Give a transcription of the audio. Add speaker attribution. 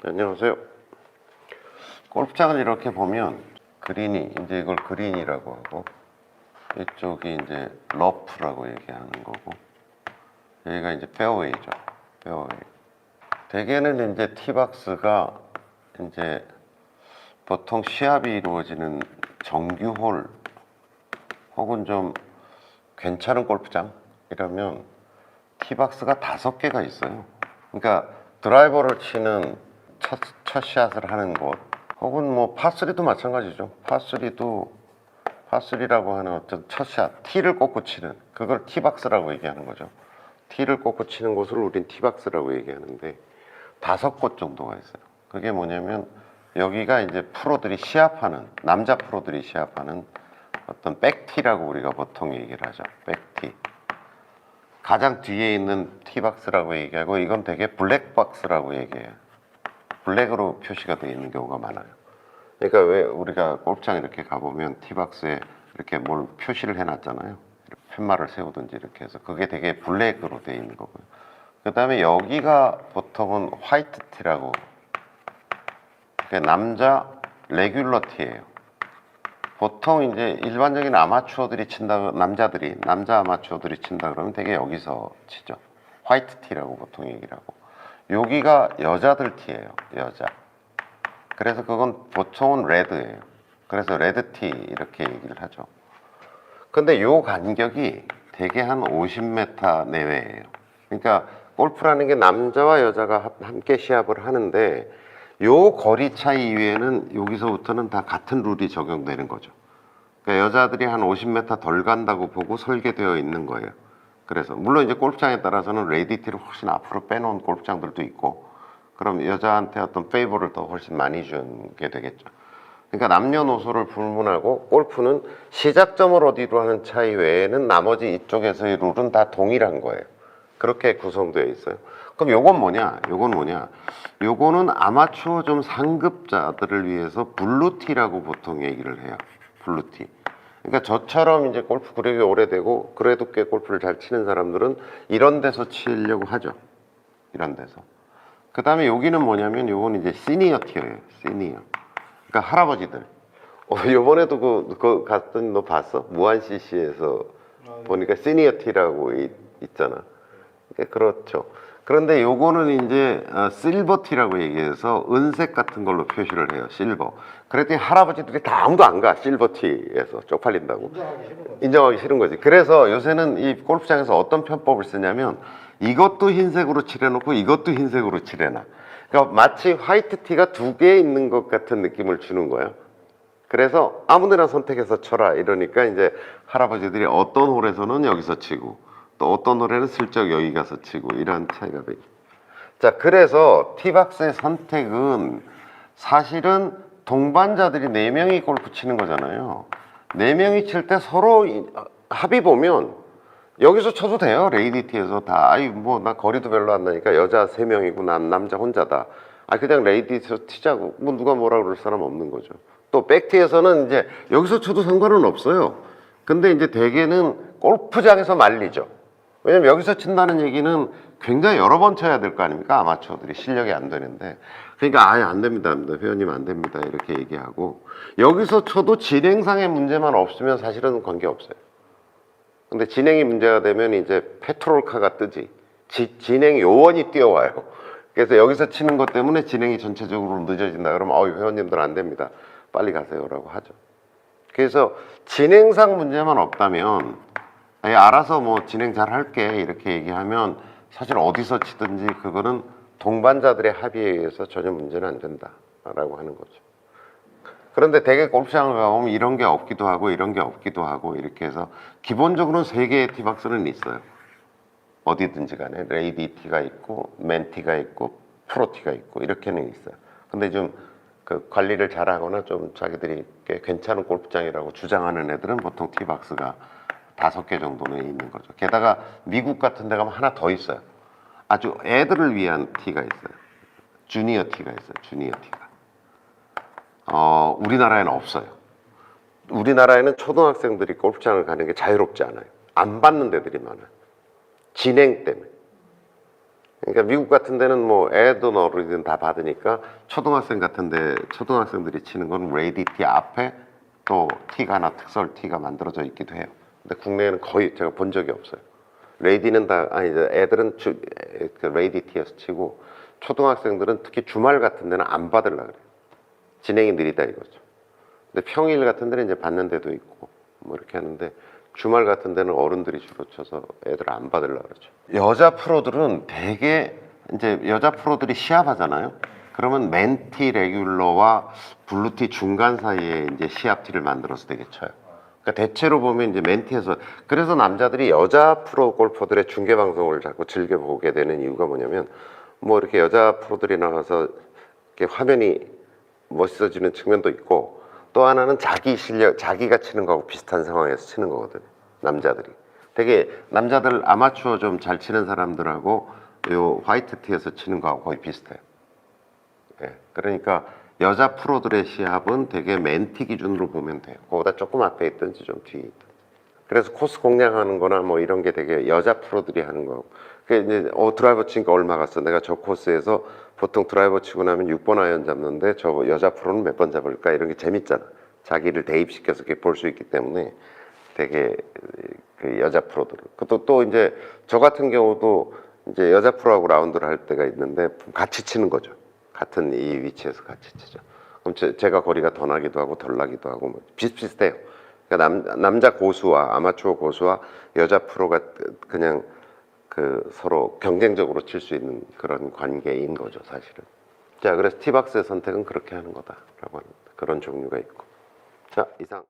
Speaker 1: 안녕하세요. 골프장을 이렇게 보면 그린이 이제 이걸 그린이라고 하고 이쪽이 이제 러프라고 얘기하는 거고 여기가 이제 페어웨이죠. 페어웨이. 대개는 이제 티박스가 이제 보통 시합이 이루어지는 정규홀 혹은 좀 괜찮은 골프장 이러면 티박스가 5개가 있어요. 그러니까 드라이버를 치는 첫 샷을 하는 곳 혹은 뭐 파3도 마찬가지죠. 파3라고 하는 어떤 첫 샷, 티를 꽂고 치는 그걸 티박스라고 얘기하는 거죠. 티를 꽂고 치는 곳을 우린 티박스라고 얘기하는데 5곳 정도가 있어요. 그게 뭐냐면 여기가 이제 프로들이 시합하는 남자 프로들이 시합하는 어떤 백티라고 우리가 보통 얘기를 하죠. 백티. 가장 뒤에 있는 티박스라고 얘기하고 이건 되게 블랙박스라고 얘기해요. 블랙으로 표시가 되어 있는 경우가 많아요. 그러니까 왜 우리가 골프장 이렇게 가보면 티박스에 이렇게 뭘 표시를 해놨잖아요. 팻말을 세우든지 이렇게 해서 그게 되게 블랙으로 되어 있는 거고요. 그 다음에 여기가 보통은 화이트 티라고 남자 레귤러 티예요. 보통 이제 일반적인 아마추어들이 친다, 남자 아마추어들이 친다 그러면 되게 여기서 치죠. 화이트 티라고 보통 얘기를 하고. 여기가 여자들 티예요. 여자. 그래서 그건 보통은 레드예요. 그래서 레드 티 이렇게 얘기를 하죠. 근데 요 간격이 되게 한 50m 내외예요. 그러니까 골프라는 게 남자와 여자가 함께 시합을 하는데 요 거리 차이 이외에는 여기서부터는 다 같은 룰이 적용되는 거죠. 그러니까 여자들이 한 50m 덜 간다고 보고 설계되어 있는 거예요. 그래서 물론 이제 골프장에 따라서는 레디티를 훨씬 앞으로 빼놓은 골프장들도 있고 그럼 여자한테 어떤 페이버를 더 훨씬 많이 주게 되겠죠. 그러니까 남녀노소를 불문하고 골프는 시작점을 어디로 하는 차이 외에는 나머지 이쪽에서의 룰은 다 동일한 거예요. 그렇게 구성되어 있어요. 그럼 요건 뭐냐? 요거는 아마추어 좀 상급자들을 위해서 블루티라고 보통 얘기를 해요. 블루티. 그러니까 저처럼 이제 골프 구력이 오래되고 그래도 꽤 골프를 잘 치는 사람들은 이런 데서 치려고 하죠. 이런 데서. 그 다음에 여기는 뭐냐면 요건 이제 시니어 티어예요. 시니어. 그러니까 할아버지들. 요번에도 그 갔더니 너 봤어? 무한 CC에서 보니까 시니어 티라고 있잖아. 그렇죠. 그런데 요거는 이제 실버 티라고 얘기해서 은색 같은 걸로 표시를 해요. 실버. 그랬더니 할아버지들이 다 아무도 안 가. 실버 티에서 쪽팔린다고. 인정하기 싫은 거지. 그래서 요새는 이 골프장에서 어떤 편법을 쓰냐면 이것도 흰색으로 칠해놓고 이것도 흰색으로 칠해놔. 그러니까 마치 화이트 티가 2개 있는 것 같은 느낌을 주는 거예요. 그래서 아무데나 선택해서 쳐라 이러니까 이제 할아버지들이 어떤 홀에서는 여기서 치고 또 어떤 홀에는 슬쩍 여기 가서 치고 이런 차이가 되죠. 자, 그래서 티박스의 선택은 사실은 동반자들이 4명이 골프 치는 거잖아요. 4명이 칠 때 서로 합의 보면 여기서 쳐도 돼요. 레이디티에서 다. 아이 뭐 나 거리도 별로 안 나니까 여자 3명이고 난 남자 혼자다. 아 그냥 레이디티에서 치자고. 뭐 누가 뭐라 그럴 사람 없는 거죠. 또 백티에서는 이제 여기서 쳐도 상관은 없어요. 근데 이제 대개는 골프장에서 말리죠. 왜냐면 여기서 친다는 얘기는 굉장히 여러 번 쳐야 될 거 아닙니까? 아마추어들이 실력이 안 되는데. 그러니까 아예 안 됩니다. 회원님 안 됩니다. 이렇게 얘기하고 여기서 쳐도 진행상의 문제만 없으면 사실은 관계없어요. 근데 진행이 문제가 되면 이제 페트롤카가 뜨지. 진행 요원이 뛰어와요. 그래서 여기서 치는 것 때문에 진행이 전체적으로 늦어진다. 그러면 회원님들 안 됩니다. 빨리 가세요라고 하죠. 그래서 진행상 문제만 없다면 알아서 뭐 진행 잘 할게 이렇게 얘기하면 사실 어디서 치든지 그거는 동반자들의 합의에 의해서 전혀 문제는 안 된다라고 하는 거죠. 그런데 대개 골프장을 가보면 이런 게 없기도 하고 이런 게 없기도 하고 이렇게 해서 기본적으로는 3개의 티박스는 있어요. 어디든지 간에 레이디 티가 있고 맨 티가 있고 프로 티가 있고 이렇게는 있어요. 근데 좀 그 관리를 잘하거나 좀 자기들이 꽤 괜찮은 골프장이라고 주장하는 애들은 보통 티박스가 5개 정도는 있는 거죠. 게다가 미국 같은 데 가면 하나 더 있어요. 아주 애들을 위한 티가 있어요. 주니어 티가 있어요. 주니어 티가. 우리나라에는 없어요. 우리나라에는 초등학생들이 골프장을 가는 게 자유롭지 않아요. 안 받는 데들이 많아요. 진행 때문에. 그러니까 미국 같은 데는 뭐 애든 어른이든 다 받으니까 초등학생 같은데 초등학생들이 치는 건 레이디티 앞에 또 티가 하나 특설 티가 만들어져 있기도 해요. 근데 국내에는 거의 제가 본 적이 없어요. 레이디는 다 아니 애들은 그 레이디티에서 치고 초등학생들은 특히 주말 같은 데는 안 받으려고 그래요. 진행이 느리다 이거죠. 근데 평일 같은 데는 이제 받는 데도 있고 뭐 이렇게 하는데 주말 같은 데는 어른들이 주로 쳐서 애들 안 받으려고 그러죠. 여자 프로들은 되게 이제 여자 프로들이 시합하잖아요. 그러면 맨티 레귤러와 블루티 중간 사이에 이제 시합티를 만들어서 되게 쳐요. 그러니까 대체로 보면 이제 맨티에서 그래서 남자들이 여자 프로 골퍼들의 중계 방송을 자꾸 즐겨 보게 되는 이유가 뭐냐면 뭐 이렇게 여자 프로들이 나와서 이렇게 화면이 멋있어지는 측면도 있고 또 하나는 자기 실력, 자기가 치는 거하고 비슷한 상황에서 치는 거거든요. 남자들이. 되게 남자들 아마추어 좀 잘 치는 사람들하고 요 화이트티에서 치는 거하고 거의 비슷해요. 예. 그러니까 여자 프로들의 시합은 되게 맨티 기준으로 보면 돼요. 그거보다 조금 앞에 있든지 좀 뒤에 있든지. 그래서 코스 공략하는 거나 뭐 이런 게 되게 여자 프로들이 하는 거고. 그 이제 드라이버 치니까 얼마 갔어. 내가 저 코스에서 보통 드라이버 치고 나면 6번 아이언 잡는데 저 여자 프로는 몇 번 잡을까 이런 게 재밌잖아. 자기를 대입시켜서 이렇게 볼 수 있기 때문에 되게 그 여자 프로들. 또 이제 저 같은 경우도 이제 여자 프로하고 라운드를 할 때가 있는데 같이 치는 거죠. 같은 이 위치에서 같이 치죠. 그럼 제가 거리가 더 나기도 하고 덜 나기도 하고 뭐 비슷비슷해요. 그러니까 남자 고수와 아마추어 고수와 여자 프로가 그냥 그 서로 경쟁적으로 칠 수 있는 그런 관계인 거죠, 사실은. 자, 그래서 티박스의 선택은 그렇게 하는 거다라고 하는 그런 종류가 있고. 자, 이상.